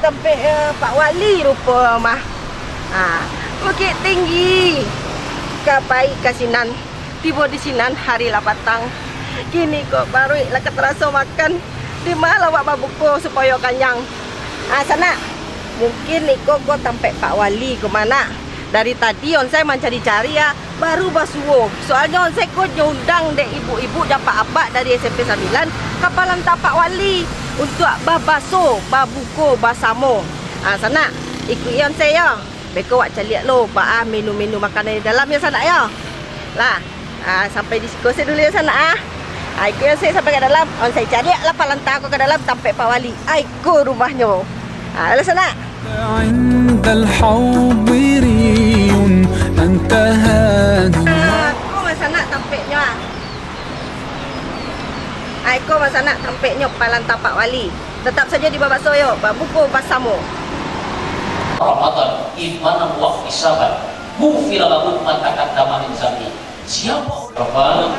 tempat Pak Wali rupa mah. Bukit Tinggi. Kapai kasinan. Tiba di sinan hari lah petang. Kini kok baru lah terasa makan. Di mana awak babuku supaya kenyang. Sana. Mungkin Niko kok tempat Pak Wali ke mana? Dari tadi on saya mencari-cari ya, baru basuh. Soalnya on saya kok nyundang dek ibu-ibu dapat abak dari SMP 9 kapalan Pak Wali untuk babaso, babuko, basamo. Sana ikut on saya. Beko wak caliak lo, ba menu-menu makanan di dalam ya sana ya. Lah, sampai di situ saya dulu ya sana ikut on saya sampai ke dalam. On saya caliak lah palanta aku ke dalam sampai Pak Wali. Ikut rumahnya. Lalu sana. عند الحوض ري أنت هادي. Aku masa nak tampaknya. Aku masa nak tampaknya palanta Pak Wali. Tetap saja di babak soyo, babuku basamo. Ramadan imanan wa ihtisaban. Ghufira lahu ma taqaddama min dzambi. Siapa orang?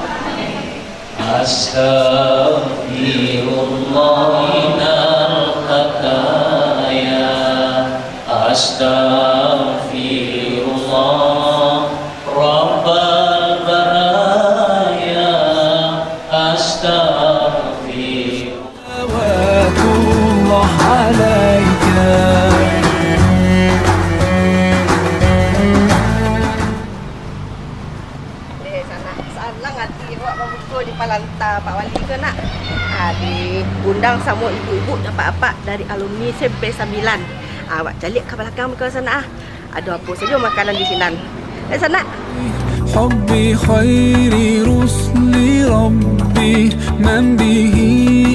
Astaghfirullahinal khataya. Astaghfirullah Rabbal baraya. Astaghfirullah Salawatullah alaika. Salang hati awak babuku di palanta Pak Wali ke nak? Diundang sama ibu-ibu dapat apa dari alumni SMP 9. Awak calik ke belakang ke sana. Ada apa saja makanan di sini. Sana. حبي خير رسل ربي من به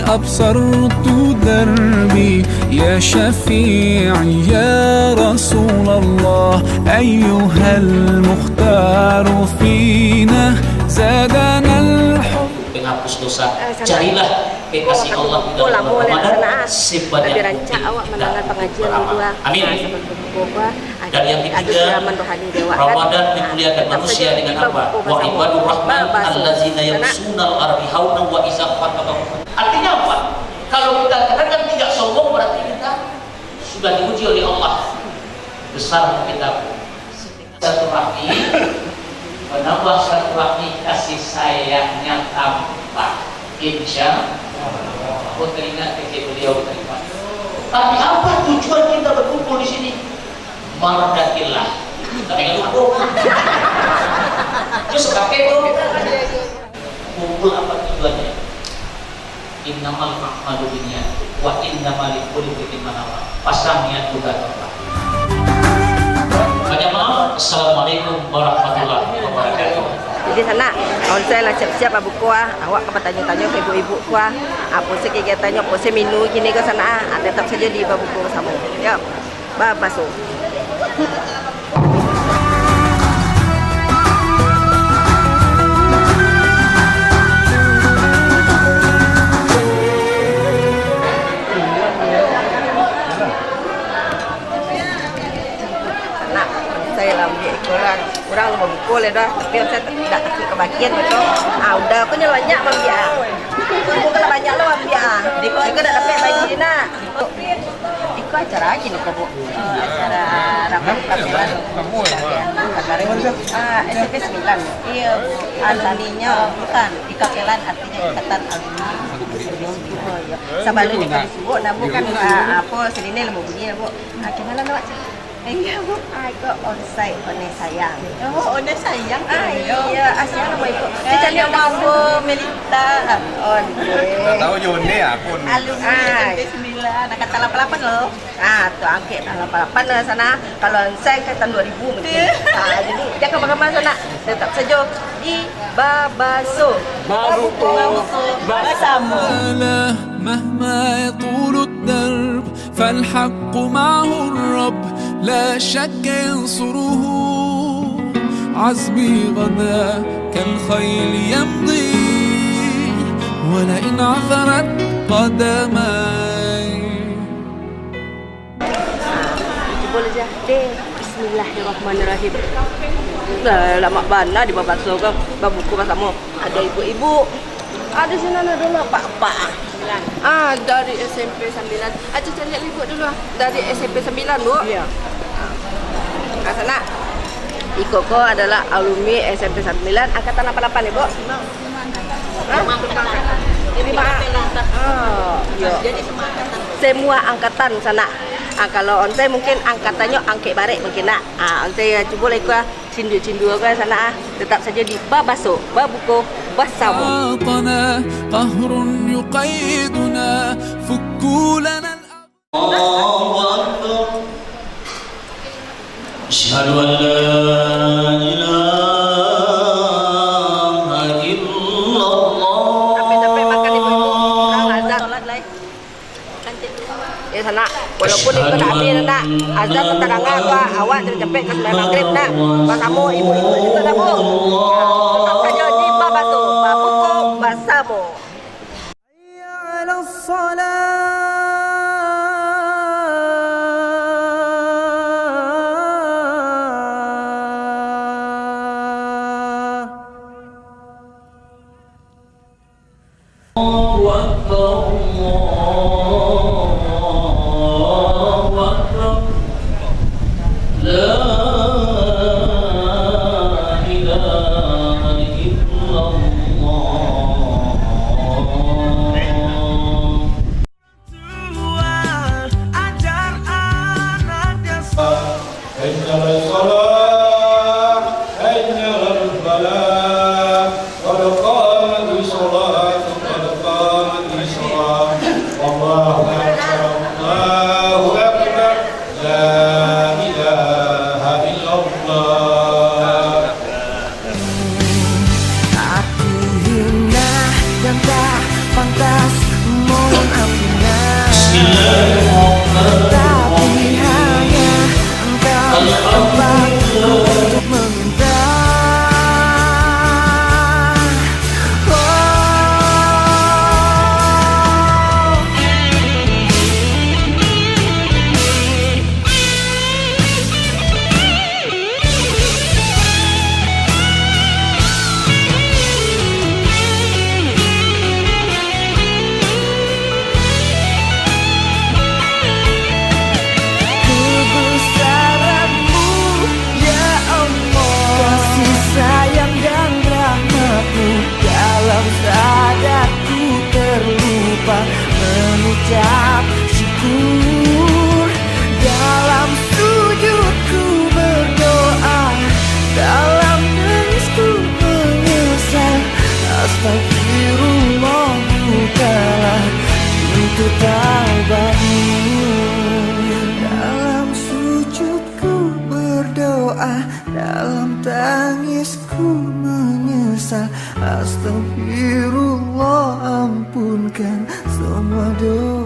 أبصرت دربي يا شفيعي يا رسول الله أيها المختار فينا زادنا الحب. Penghapus dosa, carilah kekasih Allah di dalam Ramadan sebanyak rancak awak mendengar pengajian di dua. Amin. Dan yang ketiga, Ramadan memuliakan manusia dengan apa? Wa ibadur rahman allazina yamsunal ardi haunan wa idza khatabahum. Artinya apa? Kalau kita katakan tidak sombong berarti kita sudah diuji oleh Allah. Besar kita silaturahmi, menambah silaturahmi, kasih sayangnya tampak. Insya Allah. Aku teringat ketika beliau terima. Tapi apa tujuan kita berkumpul di sini? Mardatillah. Tapi kan aku. Justru kakek itu. Kumpul apa tujuannya? Innamal a'malu binniyat wa innamal likulli imrin ma nawa. Pasang niat juga tepat. Banyak maaf. Assalamualaikum warahmatullahi wabarakatuh. Jadi sana, on saya lah siap-siap buku awak ke tanya-tanya ke ibu-ibu kuah. Apa sih kegiatannya, apa sih menu gini ke sana. Tetap saja di buku bersama. Ya, babaso. Saya lah orang lu buku le dah, tapi saya tidak kebagian betul. Udah aku banyak mambia. Buku kalau banyak lo mambia. Diko dah dapat lagi nak. Diko acara lagi nih Bu. Acara rapat kabinet. SMP 9. Iya, alumninya bukan ikapelan artinya ikatan alumni. Sebelum disebut nama bukan apa sini lembu bunyi Bu. Kenalan awak. Iya Bu, aku onsite One Sayang. Oh, One Sayang. Iya, asyik nama ikut. Kita ni mampu Melita. Tak tahu Yone aku. Alumni SMP 9, kata 88 loh. Tu angkat 88 lah sana. Kalau onsite kata 2000 mungkin. Jadi jangan bagaimana sana. Tetap saja di Babaso. Babuku bersama. مهما يطول الدرب فالحق معه الرب لا شك ينصره عزمي غدا كالخيل يمضي ولئن عثرت قدماي. Boleh jadi. Bismillahirrahmanirrahim. Lama bana di Babaso kan babuku bersama. Ada ibu-ibu. Ada sini dulu Pak. Dari SMP 9. Aja lihat ibu dulu. Dari SMP 9, Bu. Iya. Sana. Iko ko adalah alumni SMP 9 angkatan 88 nih, Bu. Jadi jadi semua angkatan sana. Kalau onte mungkin angkatannya angke barek mungkin nak. Onte coba lagi cindu ke sana. Tetap saja di Babaso, Babuko, Basamo. قهر يقيدنا فكوا لنا الله أكبر أشهد أن لا إله إلا الله. Sampai makan ibu azan salat lagi. Sana walaupun itu tak habis nak azan keterangan awak terjepit ke sembahyang maghrib nak. Kamu ibu-ibu itu dah Bu. Tetap saja di Babaso, Babuko, Basamo. Mengucap syukur dalam sujudku berdoa, dalam nangisku menyesal. Astagfirullah, bukalah pintu taubatmu. Dalam sujudku berdoa, dalam tangisku menyesal. Astagfirullah, ampunkan semua dosa.